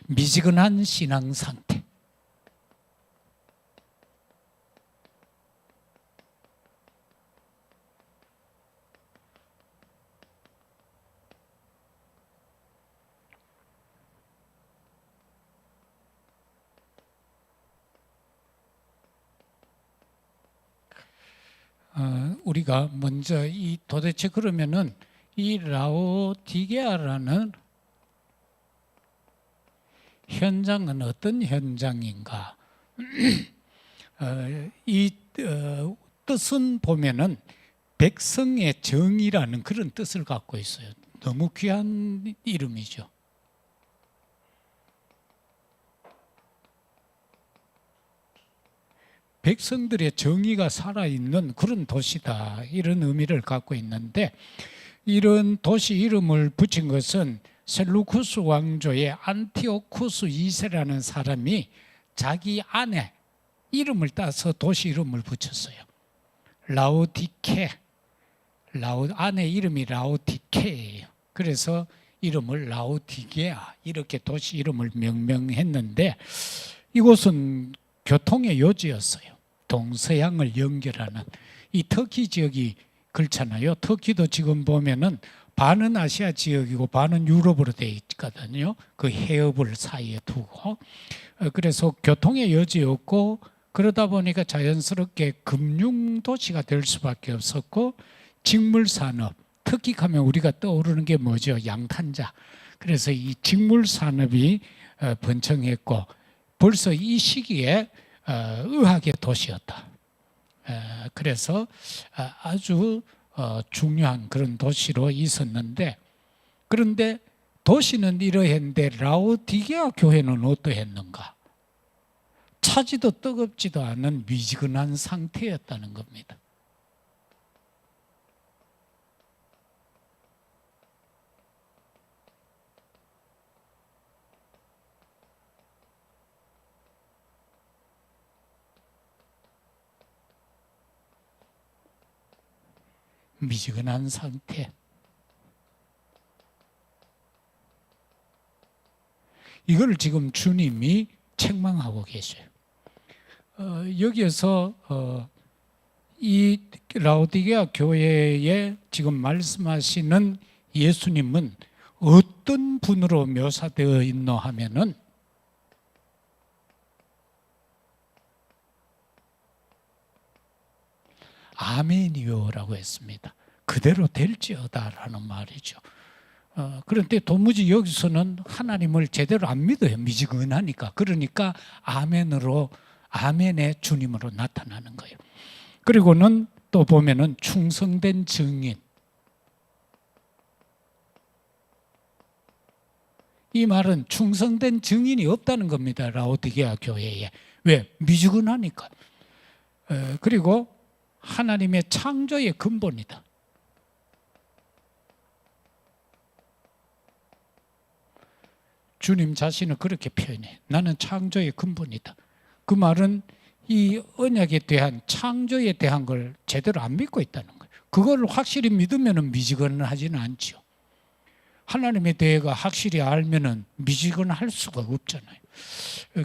미지근한 신앙 상태. 우리가 먼저 도대체 그러면은 이 라오디게아라는 현장은 어떤 현장인가? 뜻은 보면은 백성의 정의라는 그런 뜻을 갖고 있어요. 너무 귀한 이름이죠. 백성들의 정의가 살아있는 그런 도시다, 이런 의미를 갖고 있는데, 이런 도시 이름을 붙인 것은 셀루쿠스 왕조의 안티오쿠스 2세라는 사람이 자기 아내 이름을 따서 도시 이름을 붙였어요. 라오디케, 아내 이름이 라오디케예요. 그래서 이름을 라오디게아, 이렇게 도시 이름을 명명했는데, 이곳은 교통의 요지였어요. 동서양을 연결하는. 이 터키 지역이 그렇잖아요. 터키도 지금 보면은 반은 아시아 지역이고 반은 유럽으로 되어 있거든요. 그 해협을 사이에 두고. 그래서 교통의 여지였고, 그러다 보니까 자연스럽게 금융도시가 될 수밖에 없었고, 직물산업, 터키 하면 우리가 떠오르는 게 뭐죠? 양탄자. 그래서 이 직물산업이 번창했고, 벌써 이 시기에 의학의 도시였다. 그래서 아주 중요한 그런 도시로 있었는데, 그런데 도시는 이러했는데 라오디게아 교회는 어떠했는가? 차지도 뜨겁지도 않은 미지근한 상태였다는 겁니다. 미지근한 상태. 이걸 지금 주님이 책망하고 계셔요. 여기에서 이 라오디게아 교회에 지금 말씀하시는 예수님은 어떤 분으로 묘사되어 있노 하면은, 아멘이요라고 했습니다. 그대로 될지어다라는 말이죠. 그런데 도무지 여기서는 하나님을 제대로 안 믿어요. 미지근하니까. 그러니까 아멘으로, 아멘의 주님으로 나타나는 거예요. 그리고는 또 보면은 충성된 증인. 이 말은 충성된 증인이 없다는 겁니다. 라오디게아 교회에. 왜? 미지근하니까. 그리고 하나님의 창조의 근본이다. 주님 자신을 그렇게 표현해. 나는 창조의 근본이다. 그 말은 이 언약에 대한, 창조에 대한 걸 제대로 안 믿고 있다는 거예요. 그걸 확실히 믿으면 미지근하지는 않죠. 하나님에 대해가 확실히 알면 미지근할 수가 없잖아요.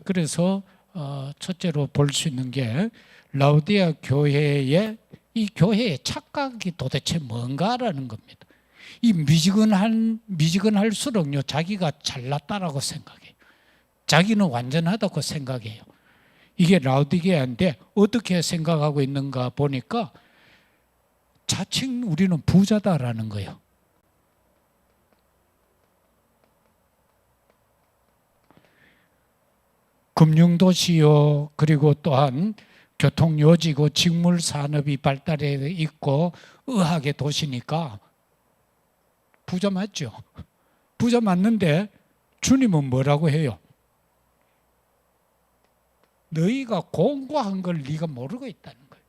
그래서 첫째로 볼 수 있는 게, 라오디게아 교회의, 이 교회의 착각이 도대체 뭔가라는 겁니다. 이 미지근할수록요, 자기가 잘났다라고 생각해요. 자기는 완전하다고 생각해요. 이게 라오디게아인데 어떻게 생각하고 있는가 보니까 자칭 우리는 부자다라는 거예요. 금융도시요, 그리고 또한 교통요지고 직물산업이 발달해 있고 의학의 도시니까 부자 맞죠? 부자 맞는데 주님은 뭐라고 해요? 너희가 공부한 걸 네가 모르고 있다는 거예요.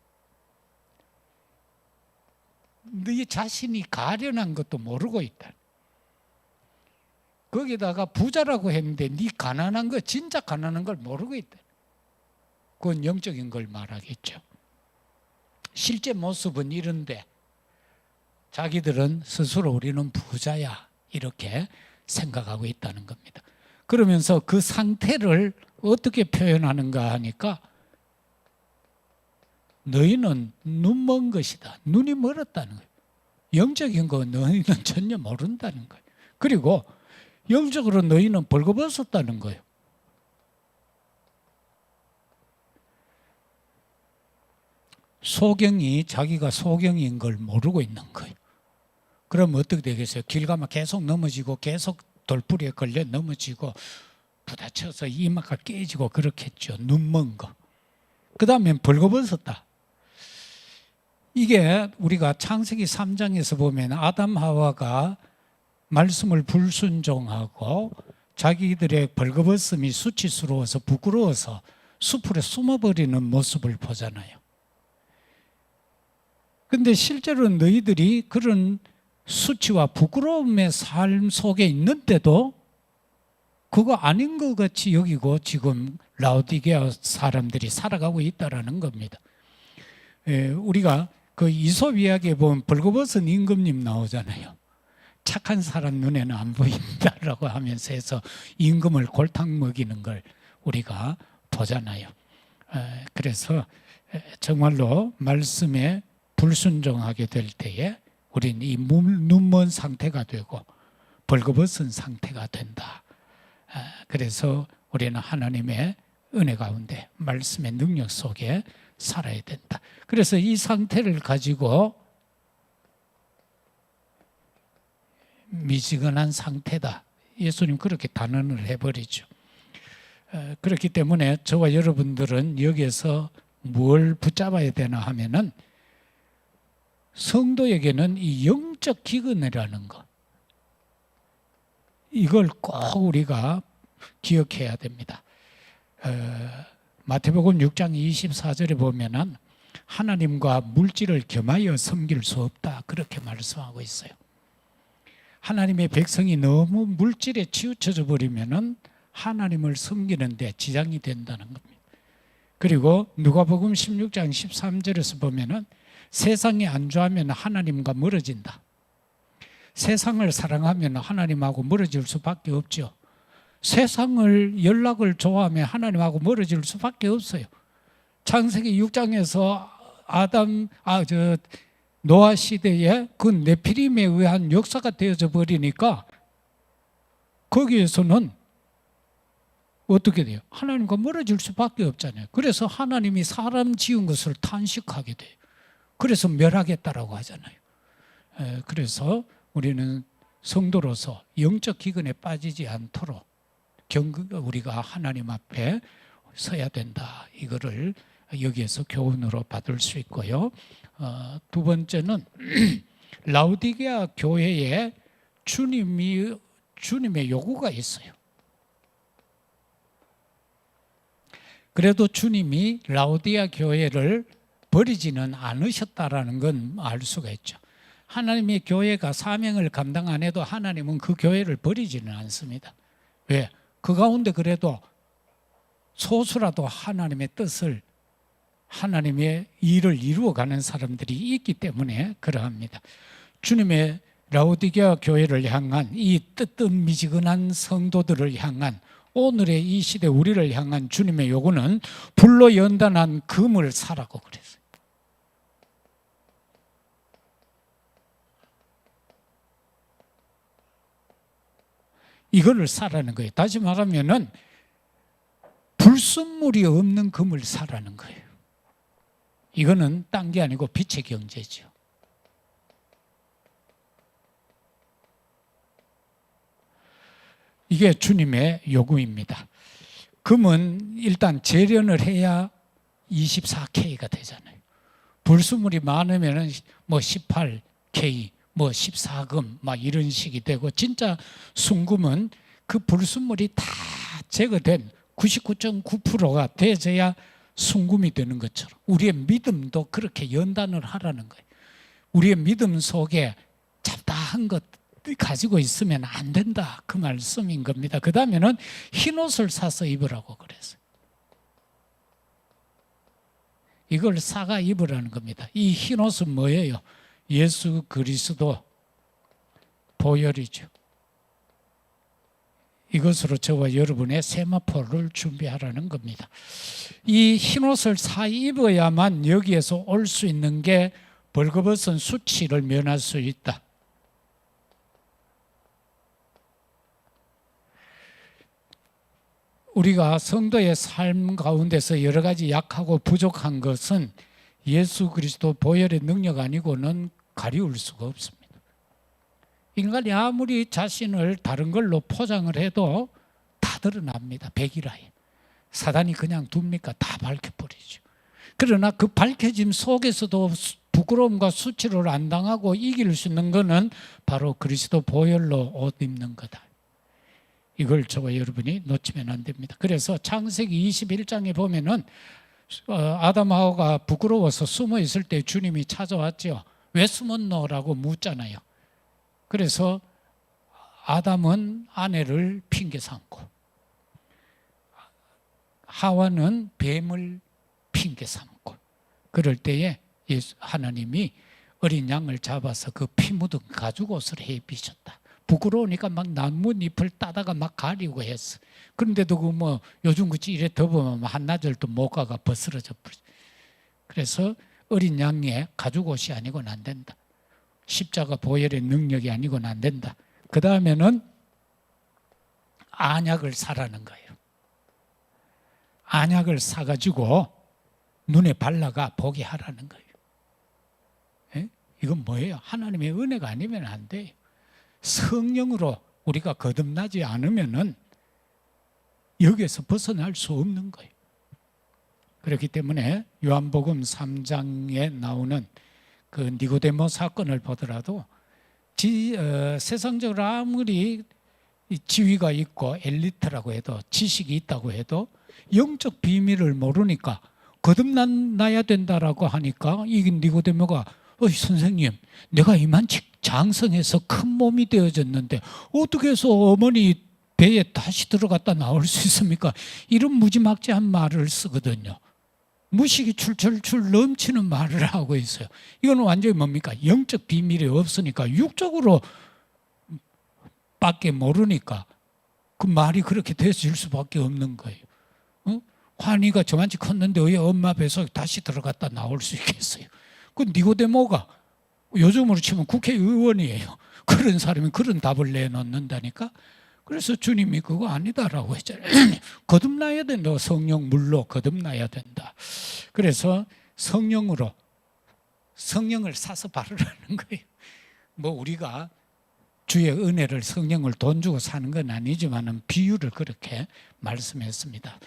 너희 자신이 가련한 것도 모르고 있다. 거기다가 부자라고 했는데 네 가난한 거, 진짜 가난한 걸 모르고 있다. 그건 영적인 걸 말하겠죠. 실제 모습은 이런데 자기들은 스스로 우리는 부자야 이렇게 생각하고 있다는 겁니다. 그러면서 그 상태를 어떻게 표현하는가 하니까 너희는 눈먼 것이다. 눈이 멀었다는 거예요. 영적인 거 너희는 전혀 모른다는 거예요. 그리고 영적으로 너희는 벌거벗었다는 거예요. 소경이 자기가 소경인 걸 모르고 있는 거예요. 그럼 어떻게 되겠어요? 길 가면 계속 넘어지고 계속 돌부리에 걸려 넘어지고 부딪혀서 이마가 깨지고 그렇겠죠. 눈먼 거. 그 다음엔 벌거벗었다. 이게 우리가 창세기 3장에서 보면 아담 하와가 말씀을 불순종하고 자기들의 벌거벗음이 수치스러워서 부끄러워서 숲으로 숨어버리는 모습을 보잖아요. 근데 실제로 너희들이 그런 수치와 부끄러움의 삶 속에 있는데도 그거 아닌 것 같이 여기고 지금 라오디게아 사람들이 살아가고 있다라는 겁니다. 우리가 그 이솝 이야기에 보면 벌거벗은 임금님 나오잖아요. 착한 사람 눈에는 안 보인다라고 하면서 해서 임금을 골탕 먹이는 걸 우리가 보잖아요. 그래서 정말로 말씀에 불순종하게 될 때에 우리는 이 눈먼 상태가 되고 벌거벗은 상태가 된다. 그래서 우리는 하나님의 은혜 가운데 말씀의 능력 속에 살아야 된다. 그래서 이 상태를 가지고 미지근한 상태다. 예수님 그렇게 단언을 해버리죠. 그렇기 때문에 저와 여러분들은 여기에서 뭘 붙잡아야 되나 하면은 성도에게는 이 영적 기근이라는 것, 이걸 꼭 우리가 기억해야 됩니다. 마태복음 6장 24절에 보면은 하나님과 물질을 겸하여 섬길 수 없다, 그렇게 말씀하고 있어요. 하나님의 백성이 너무 물질에 치우쳐져 버리면은 하나님을 섬기는 데 지장이 된다는 겁니다. 그리고 누가복음 16장 13절에서 보면은 세상에 안주하면 하나님과 멀어진다. 세상을 사랑하면 하나님하고 멀어질 수밖에 없죠. 세상을 연락을 좋아하면 하나님하고 멀어질 수밖에 없어요. 창세기 6장에서 노아 시대에 그 네피림에 의한 역사가 되어져 버리니까 거기에서는 어떻게 돼요? 하나님과 멀어질 수밖에 없잖아요. 그래서 하나님이 사람 지은 것을 탄식하게 돼요. 그래서 멸하겠다라고 하잖아요. 그래서 우리는 성도로서 영적 기근에 빠지지 않도록 우리가 하나님 앞에 서야 된다. 이거를 여기에서 교훈으로 받을 수 있고요. 두 번째는 라오디게아 교회에 주님의 요구가 있어요. 그래도 주님이 라오디게아 교회를 버리지는 않으셨다라는 건 알 수가 있죠. 하나님의 교회가 사명을 감당 안 해도 하나님은 그 교회를 버리지는 않습니다. 왜? 그 가운데 그래도 소수라도 하나님의 뜻을, 하나님의 일을 이루어가는 사람들이 있기 때문에 그러합니다. 주님의 라오디게아 교회를 향한 이 뜨뜻미지근한 성도들을 향한 오늘의 이 시대 우리를 향한 주님의 요구는 불로 연단한 금을 사라고 그랬어요. 이거를 사라는 거예요. 다시 말하면은 불순물이 없는 금을 사라는 거예요. 이거는 딴 게 아니고 빛의 경제죠. 이게 주님의 요구입니다. 금은 일단 재련을 해야 24K가 되잖아요. 불순물이 많으면 뭐 18K, 뭐 14금 막 이런 식이 되고, 진짜 순금은 그 불순물이 다 제거된 99.9%가 돼져야 순금이 되는 것처럼 우리의 믿음도 그렇게 연단을 하라는 거예요. 우리의 믿음 속에 잡다한 것 가지고 있으면 안 된다, 그 말씀인 겁니다. 그 다음에는 흰옷을 사서 입으라고 그랬어요. 이걸 사가 입으라는 겁니다. 이 흰옷은 뭐예요? 예수 그리스도 보혈이죠. 이것으로 저와 여러분의 세마포를 준비하라는 겁니다. 이 흰옷을 사 입어야만 여기에서 올 수 있는 게 벌거벗은 수치를 면할 수 있다. 우리가 성도의 삶 가운데서 여러 가지 약하고 부족한 것은 예수 그리스도 보혈의 능력 아니고는 가리울 수가 없습니다. 인간이 아무리 자신을 다른 걸로 포장을 해도 다 드러납니다. 백일하에. 사단이 그냥 둡니까? 다 밝혀버리죠. 그러나 그 밝혀짐 속에서도 부끄러움과 수치를 안 당하고 이길 수 있는 것은 바로 그리스도 보혈로 옷 입는 거다. 이걸 저와 여러분이 놓치면 안 됩니다. 그래서 창세기 21장에 보면은 아담하고가 부끄러워서 숨어 있을 때 주님이 찾아왔죠. 왜 숨었노라고 묻잖아요. 그래서 아담은 아내를 핑계 삼고 하와는 뱀을 핑계 삼고 그럴 때에 하나님이 어린 양을 잡아서 그 피 묻은 가죽옷을 해 입히셨다. 부끄러우니까 막 나뭇잎을 따다가 막 가리고 했어. 그런데도 그 뭐 요즘 그치 이래 덮으면 한나절도 못 가가 벗어져 버리죠. 그래서 어린 양의 가죽옷이 아니고는 안 된다. 십자가 보혈의 능력이 아니고는 안 된다. 그 다음에는 안약을 사라는 거예요. 안약을 사가지고 눈에 발라가 보게 하라는 거예요. 예? 이건 뭐예요? 하나님의 은혜가 아니면 안 돼요. 성령으로 우리가 거듭나지 않으면은 여기에서 벗어날 수 없는 거예요. 그렇기 때문에 요한복음 3장에 나오는 그 니고데모 사건을 보더라도 세상적으로 아무리 지위가 있고 엘리트라고 해도 지식이 있다고 해도 영적 비밀을 모르니까 거듭나야 된다라고 하니까 이 니고데모가 선생님, 내가 이만치 장성해서 큰 몸이 되어졌는데 어떻게 해서 어머니 배에 다시 들어갔다 나올 수 있습니까? 이런 무지막지한 말을 쓰거든요. 무식이 출출출 넘치는 말을 하고 있어요. 이건 완전히 뭡니까? 영적 비밀이 없으니까 육적으로 밖에 모르니까 그 말이 그렇게 되어질 수밖에 없는 거예요. 환희가 저만치 컸는데 왜 엄마 뱃속에 다시 들어갔다 나올 수 있겠어요? 그 니고데모가 요즘으로 치면 국회의원이에요. 그런 사람이 그런 답을 내놓는다니까. 그래서 주님이 그거 아니다라고 했잖아요. 거듭나야 된다. 성령 물로 거듭나야 된다. 그래서 성령을 사서 바르라는 거예요. 뭐 우리가 주의 은혜를 성령을 돈 주고 사는 건 아니지만은 비유를 그렇게 말씀했습니다.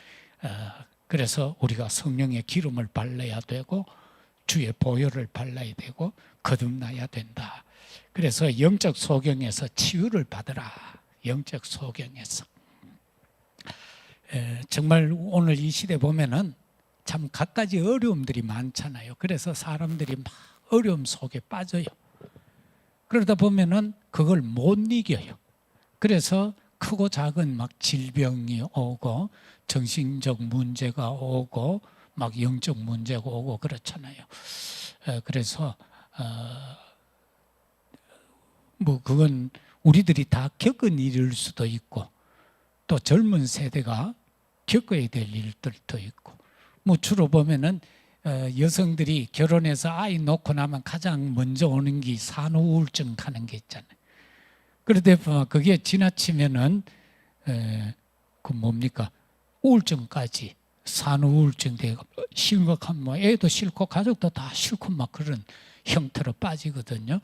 그래서 우리가 성령의 기름을 발라야 되고 주의 보혈을 발라야 되고 거듭나야 된다. 그래서 영적 소경에서 치유를 받으라. 영적 소경에서. 정말 오늘 이 시대 보면은 참 갖가지 어려움들이 많잖아요. 그래서 사람들이 막 어려움 속에 빠져요. 그러다 보면은 그걸 못 이겨요. 그래서 크고 작은 막 질병이 오고 정신적 문제가 오고 막 영적 문제가 오고 그렇잖아요. 그래서 뭐 그건 우리들이 다 겪은 일일 수도 있고 또 젊은 세대가 겪어야 될 일들도 있고 뭐 주로 보면은 여성들이 결혼해서 아이 놓고 나면 가장 먼저 오는 게 산후우울증 하는 게 있잖아요. 그런데 그게 지나치면은 그 뭡니까 우울증까지 산후우울증 되고 심각한 뭐 애도 싫고 가족도 다 싫고 막 그런 형태로 빠지거든요.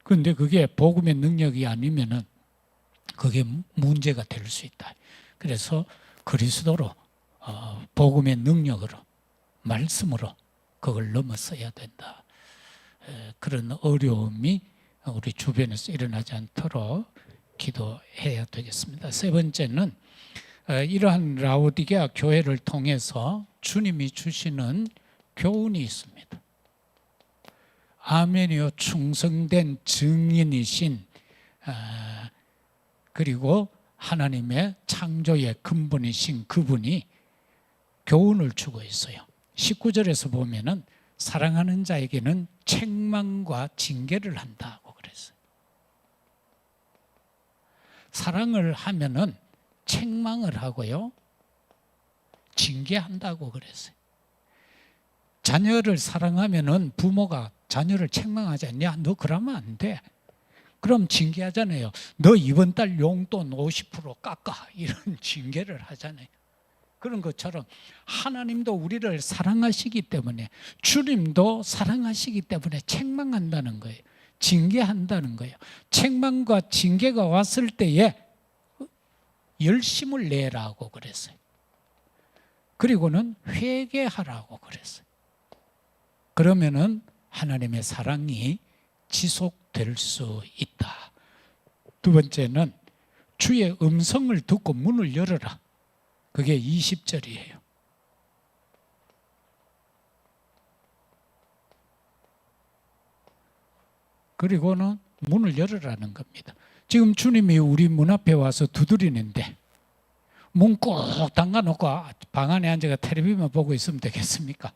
그런데 그게 복음의 능력이 아니면은 그게 문제가 될 수 있다. 그래서 그리스도로 복음의 능력으로 말씀으로 그걸 넘어서야 된다. 그런 어려움이 우리 주변에서 일어나지 않도록 기도해야 되겠습니다. 세 번째는 이러한 라오디게아 교회를 통해서 주님이 주시는 교훈이 있습니다. 아멘이요 충성된 증인이신 그리고 하나님의 창조의 근본이신 그분이 교훈을 주고 있어요. 19절에서 보면은 사랑하는 자에게는 책망과 징계를 한다고 그랬어요. 사랑을 하면은 책망을 하고요, 징계한다고 그랬어요. 자녀를 사랑하면은 부모가 자녀를 책망하지 않냐? 너 그러면 안 돼. 그럼 징계하잖아요. 너 이번 달 용돈 50% 깎아. 이런 징계를 하잖아요. 그런 것처럼 하나님도 우리를 사랑하시기 때문에, 주님도 사랑하시기 때문에 책망한다는 거예요. 징계한다는 거예요. 책망과 징계가 왔을 때에 열심을 내라고 그랬어요. 그리고는 회개하라고 그랬어요. 그러면은 하나님의 사랑이 지속될 수 있다. 두 번째는 주의 음성을 듣고 문을 열어라. 그게 20절이에요. 그리고는 문을 열으라는 겁니다. 지금 주님이 우리 문 앞에 와서 두드리는데 문 꼭 잠가놓고 방 안에 앉아가 텔레비만 보고 있으면 되겠습니까?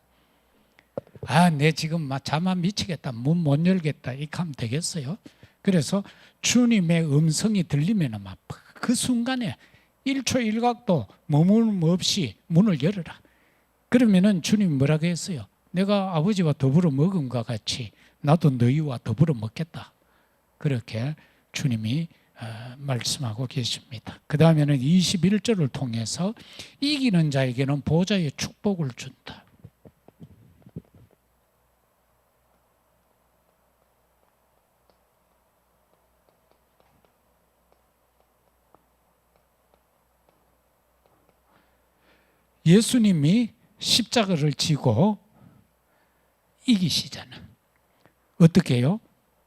내 지금 막 잠 미치겠다, 문 못 열겠다, 이렇게 하면 되겠어요? 그래서 주님의 음성이 들리면 막 그 순간에 1초 1각도 머무름 없이 문을 열어라. 그러면은 주님이 뭐라고 했어요? 내가 아버지와 더불어 먹음과 같이 나도 너희와 더불어 먹겠다. 그렇게 주님이 말씀하고 계십니다. 그 다음에는 21절을 통해서 이기는 자에게는 보좌의 축복을 준다. 예수님이 십자가를 지고 이기시잖아요. 어떻게 해요?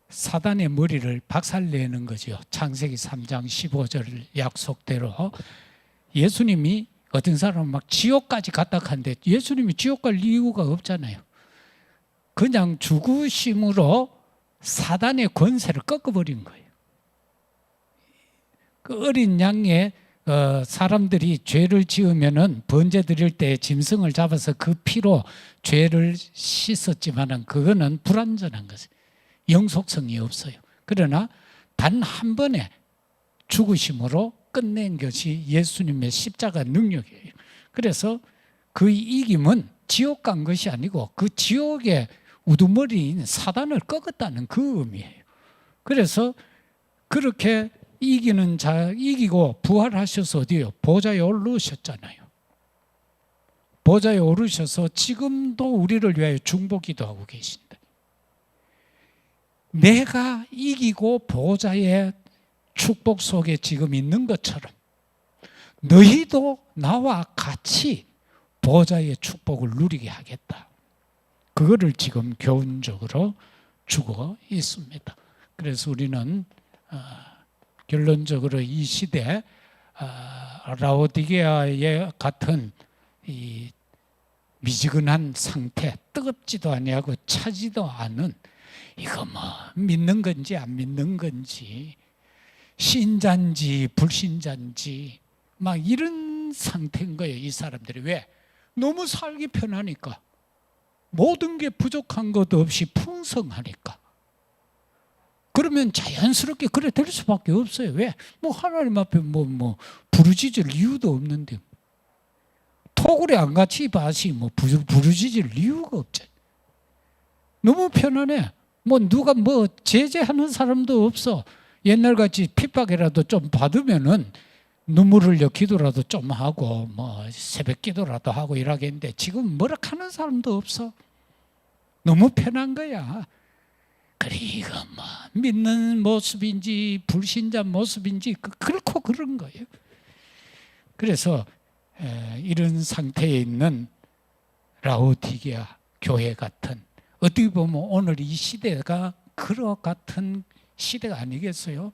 사단의 머리를 박살내는 거죠. 창세기 3장 15절 약속대로 예수님이, 어떤 사람은 막 지옥까지 갔다 하는데 예수님이 지옥 갈 이유가 없잖아요. 그냥 죽으심으로 사단의 권세를 꺾어버린 거예요. 그 어린 양의 사람들이 죄를 지으면은 번제 드릴 때 짐승을 잡아서 그 피로 죄를 씻었지만은 그거는 불완전한 것이에요. 영속성이 없어요. 그러나 단 한 번에 죽으심으로 끝낸 것이 예수님의 십자가 능력이에요. 그래서 그 이김은 지옥 간 것이 아니고 그 지옥의 우두머리인 사단을 꺾었다는 그 의미예요. 그래서 그렇게 이기는 자, 이기고 부활하셔서 어디요? 보좌에 오르셨잖아요. 보좌에 오르셔서 지금도 우리를 위하여 중보기도 하고 계신다. 내가 이기고 보좌의 축복 속에 지금 있는 것처럼 너희도 나와 같이 보좌의 축복을 누리게 하겠다. 그거를 지금 교훈적으로 주고 있습니다. 그래서 우리는 결론적으로 이 시대 라오디게아의 같은 이 미지근한 상태, 뜨겁지도 아니하고 차지도 않은, 이거 뭐 믿는 건지 안 믿는 건지, 신자인지 불신자인지 막 이런 상태인 거예요. 이 사람들이. 왜? 너무 살기 편하니까. 모든 게 부족한 것 없이 풍성하니까. 그러면 자연스럽게 그래 될 수밖에 없어요. 왜? 뭐 하나님 앞에 부르짖을 이유도 없는데, 토굴에 안 같이 밭이 부르짖을 이유가 없잖아요. 너무 편안해. 누가 제재하는 사람도 없어. 옛날같이 핍박이라도 좀 받으면은 눈물을 흘려 기도라도 좀 하고 새벽 기도라도 하고 이러겠는데 지금 뭐라 하는 사람도 없어. 너무 편한 거야. 그리고 믿는 모습인지 불신자 모습인지 그렇고 그런 거예요. 그래서 이런 상태에 있는 라오디게아 교회 같은, 어떻게 보면 오늘 이 시대가 그런 같은 시대가 아니겠어요?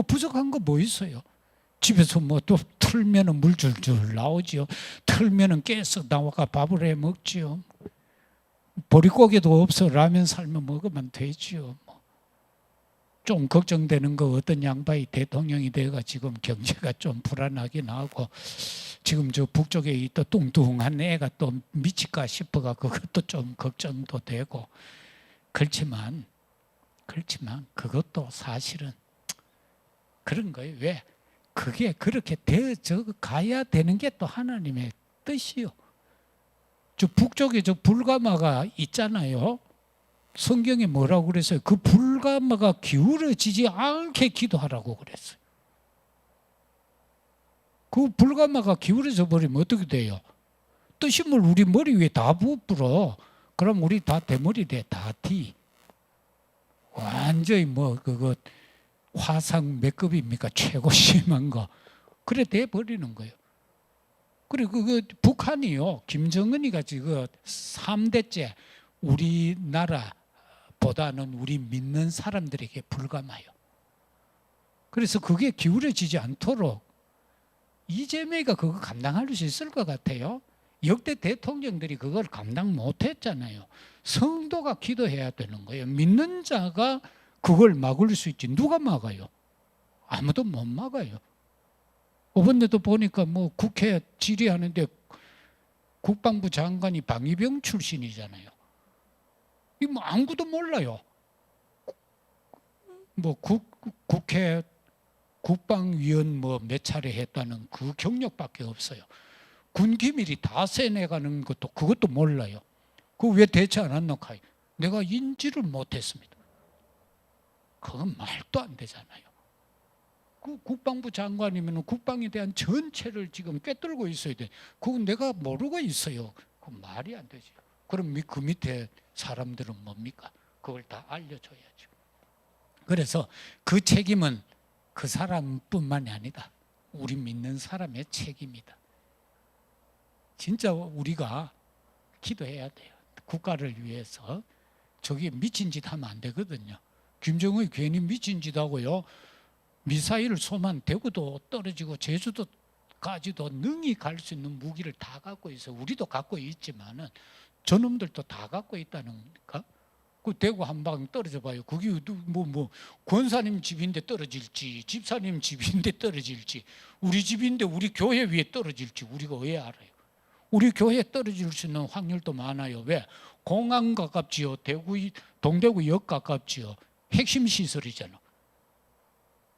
부족한 거 뭐 있어요? 집에서 또 틀면은 물 줄줄 나오지요. 틀면은 깨서 나와가 밥을 해 먹지요. 보릿고기도 없어 라면 삶아 먹으면 되지요. 좀 걱정되는 거, 어떤 양반이 대통령이 돼가 지금 경제가 좀 불안하긴 하고, 지금 저 북쪽에 있던 뚱뚱한 애가 또 미칠까 싶어가 그것도 좀 걱정도 되고, 그렇지만 그것도 사실은 그런 거예요. 왜? 그게 그렇게 되어 가야 되는 게 또 하나님의 뜻이요. 저 북쪽에 저 불가마가 있잖아요. 성경에 뭐라고 그랬어요? 그 불가마가 기울어지지 않게 기도하라고 그랬어요. 그 불가마가 기울어져 버리면 어떻게 돼요? 뜨신물 우리 머리 위에 다 부풀어. 그럼 우리 다 대머리 돼, 다 티. 완전히 뭐 그거 화상 몇 급입니까? 최고 심한 거. 그래 돼 버리는 거예요. 그리고 그 북한이요, 김정은이가 지금 3대째 우리나라보다는 우리 믿는 사람들에게 불감해요. 그래서 그게 기울어지지 않도록 이재명이가 그거 감당할 수 있을 것 같아요. 역대 대통령들이 그걸 감당 못했잖아요. 성도가 기도해야 되는 거예요. 믿는 자가 그걸 막을 수 있지. 누가 막아요? 아무도 못 막아요. 이번에도 보니까 뭐 국회 질의하는데 국방부 장관이 방위병 출신이잖아요. 이 뭐 아무도 몰라요. 뭐 국회 국방위원 뭐 몇 차례 했다는 그 경력밖에 없어요. 군 기밀이 다 새내가는 것도 그것도 몰라요. 그 왜 대처 안 했나? 내가 인지를 못했습니다. 그건 말도 안 되잖아요. 그 국방부 장관이면 국방에 대한 전체를 지금 꿰뚫고 있어야 돼. 그건 내가 모르고 있어요. 그 말이 안 되지. 그럼 그 밑에 사람들은 뭡니까? 그걸 다 알려줘야죠. 그래서 그 책임은 그 사람뿐만이 아니다. 우리 믿는 사람의 책임이다. 진짜 우리가 기도해야 돼요. 국가를 위해서. 저기 미친 짓 하면 안 되거든요. 김정은이 괜히 미친 짓 하고요. 미사일 쏘면 대구도 떨어지고 제주도까지도 능히 갈 수 있는 무기를 다 갖고 있어요. 우리도 갖고 있지만은 저놈들도 다 갖고 있다는 겁니까? 그 대구 한 방 떨어져 봐요. 그게 뭐 권사님 집인데 떨어질지, 집사님 집인데 떨어질지, 우리 집인데 우리 교회 위에 떨어질지 우리가 왜 알아요? 우리 교회에 떨어질 수 있는 확률도 많아요. 왜? 공항 가깝지요. 동대구역 가깝지요. 핵심 시설이잖아.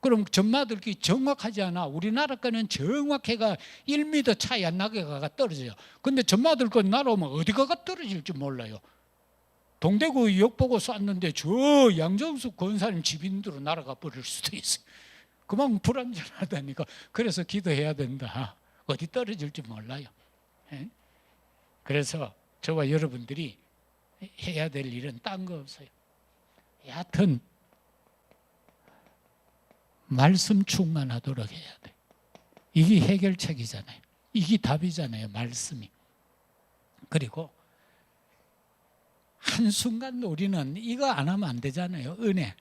그럼 전마들끼리 정확하지 않아. 우리나라 거는 정확해가 1m 차이 안 나게 가가 떨어져요. 근데 전마들 거 날아오면 어디가가 떨어질지 몰라요. 동대구역 보고 쐈는데 저 양정수 권사님 집인으로 날아가 버릴 수도 있어요. 그만큼 불안전하다니까. 그래서 기도해야 된다. 어디 떨어질지 몰라요. 그래서 저와 여러분들이 해야 될 일은 딴 거 없어요. 여하튼 말씀 충만하도록 해야 돼. 이게 해결책이잖아요. 이게 답이잖아요. 말씀이. 그리고 한순간도 우리는 이거 안 하면 안 되잖아요. 은혜.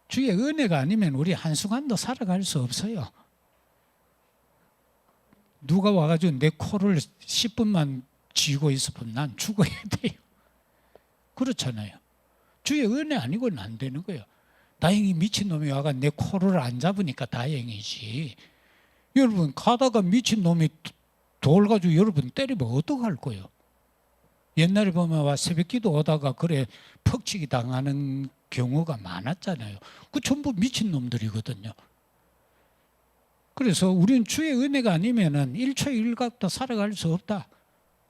주의 은혜가 아니면 우리 한순간도 살아갈 수 없어요. 누가 와가지고 내 코를 10분만 쥐고 있으면 난 죽어야 돼요. 그렇잖아요. 주의 은혜 아니고는 안 되는 거예요. 다행히 미친놈이 와가 내 코를 안 잡으니까 다행이지. 여러분 가다가 미친놈이 돌 가지고 여러분 때리면 어떡할 거예요? 옛날에 보면 와 새벽기도 오다가 그래 퍽치기 당하는 경우가 많았잖아요. 그 전부 미친놈들이거든요. 그래서 우리는 주의 은혜가 아니면은 1초 1각도 살아갈 수 없다.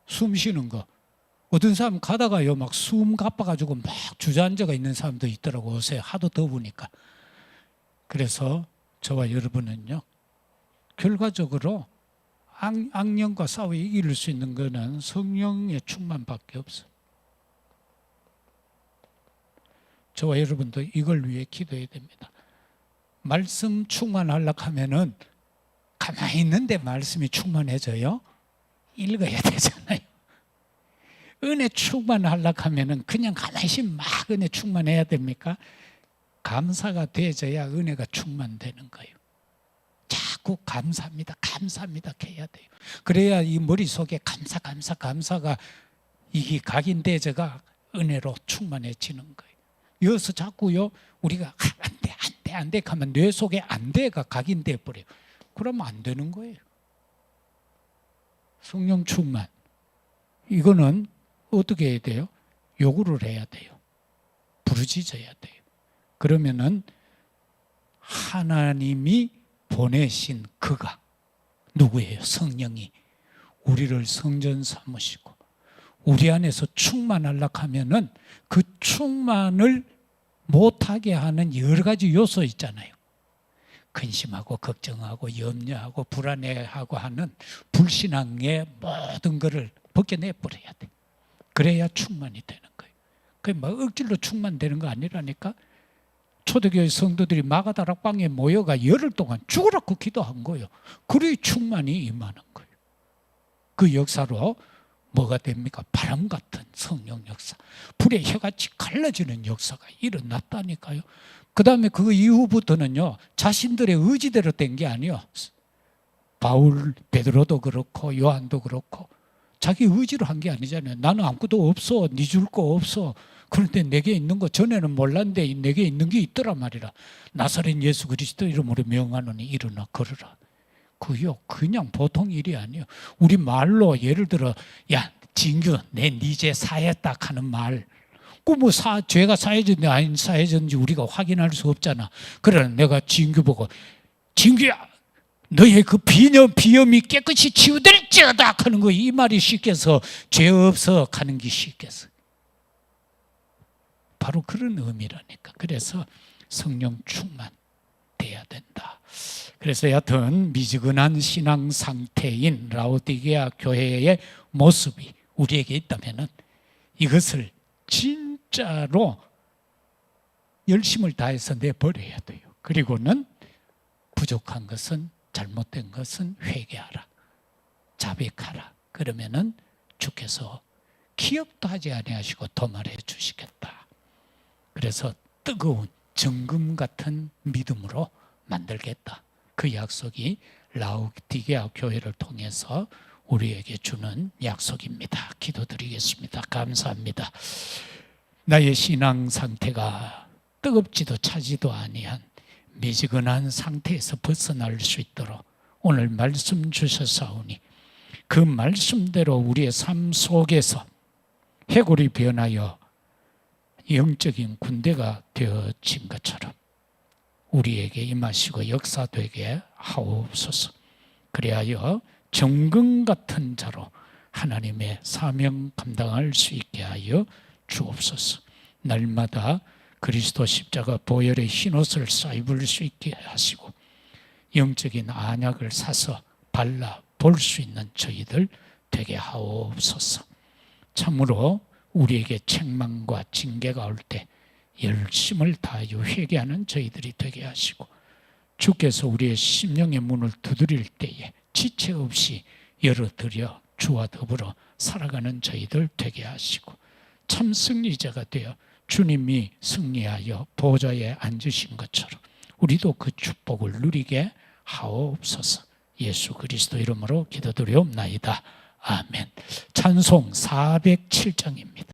숨 쉬는 거. 어떤 사람 가다가요 막 숨 가빠가지고 막 주저앉아가 있는 사람도 있더라고. 요새 하도 더우니까. 그래서 저와 여러분은요 결과적으로 악령과 싸워 이길 수 있는 것은 성령의 충만밖에 없어요. 저와 여러분도 이걸 위해 기도해야 됩니다. 말씀 충만하려고 하면은 가만히 있는데 말씀이 충만해져요? 읽어야 되잖아요. 은혜 충만하려고 하면은 그냥 가만히 있으면 막 은혜 충만해야 됩니까? 감사가 되어져야 은혜가 충만되는 거예요. 자꾸 감사합니다, 감사합니다 해야 돼요. 그래야 이 머릿속에 감사가 이게 각인되어져가 은혜로 충만해지는 거예요. 여기서 자꾸요 우리가 안 돼 하면 뇌 속에 안 돼가 각인돼 버려요. 그러면 안 되는 거예요. 성령 충만. 이거는 어떻게 해야 돼요? 요구를 해야 돼요. 부르짖어야 돼요. 그러면은 하나님이 보내신 그가 누구예요? 성령이 우리를 성전 삼으시고 우리 안에서 충만하려고 하면은 그 충만을 못하게 하는 여러 가지 요소 있잖아요. 근심하고 걱정하고 염려하고 불안해하고 하는 불신앙의 모든 것을 벗겨내 버려야 돼. 그래야 충만이 되는 거예요. 그게 뭐 억지로 충만되는 거 아니라니까. 초대교회 성도들이 마가다락방에 모여가 열흘 동안 죽으라고 기도한 거예요. 그래야 충만이 임하는 거예요. 그 역사로 뭐가 됩니까? 바람 같은 성령 역사, 불의 혀같이 갈라지는 역사가 일어났다니까요. 그 다음에 그 이후부터는요, 자신들의 의지대로 된 게 아니에요. 바울, 베드로도 그렇고 요한도 그렇고 자기 의지로 한 게 아니잖아요. 나는 아무것도 없어, 네 줄 거 없어. 그런데 내게 있는 거 전에는 몰랐는데 내게 있는 게 있더란 말이라. 나사렛 예수 그리스도 이름으로 명하노니 일어나 걸으라. 그요 그냥 보통 일이 아니에요. 우리 말로 예를 들어 야 진규 내 네 죄 사했다 하는 말, 그 뭐 죄가 사해졌는지 안 사해졌는지 우리가 확인할 수 없잖아. 그러나 내가 진규 보고 진규야 너의 그 비염이 깨끗이 치유될지어다 하는 거, 이 말이 쉽겠어? 죄 없어 하는 게 쉽겠어? 바로 그런 의미라니까. 그래서 성령 충만 돼야 된다. 그래서 여하튼 미지근한 신앙 상태인 라오디게아 교회의 모습이 우리에게 있다면은 이것을 진짜로 열심을 다해서 내버려야 돼요. 그리고는 부족한 것은, 잘못된 것은 회개하라, 자백하라. 그러면은 주께서 기억도 하지 아니하시고 도말해 주시겠다. 그래서 뜨거운 정금 같은 믿음으로 만들겠다. 그 약속이 라오디게아 교회를 통해서 우리에게 주는 약속입니다. 기도드리겠습니다. 감사합니다. 나의 신앙 상태가 뜨겁지도 차지도 아니한 미지근한 상태에서 벗어날 수 있도록 오늘 말씀 주셨사오니 그 말씀대로 우리의 삶 속에서 해골이 변하여 영적인 군대가 되어진 것처럼 우리에게 임하시고 역사되게 하옵소서. 그리하여 정금 같은 자로 하나님의 사명 감당할 수 있게 하여 주옵소서. 날마다 그리스도 십자가 보혈의 흰옷을 입을 수 있게 하시고 영적인 안약을 사서 발라 볼 수 있는 저희들 되게 하옵소서. 참으로 우리에게 책망과 징계가 올 때 열심을 다하여 회개하는 저희들이 되게 하시고 주께서 우리의 심령의 문을 두드릴 때에 지체 없이 열어드려 주와 더불어 살아가는 저희들 되게 하시고 참 승리자가 되어 주님이 승리하여 보좌에 앉으신 것처럼 우리도 그 축복을 누리게 하옵소서. 예수 그리스도 이름으로 기도드리옵나이다. 아멘. 찬송 407장입니다.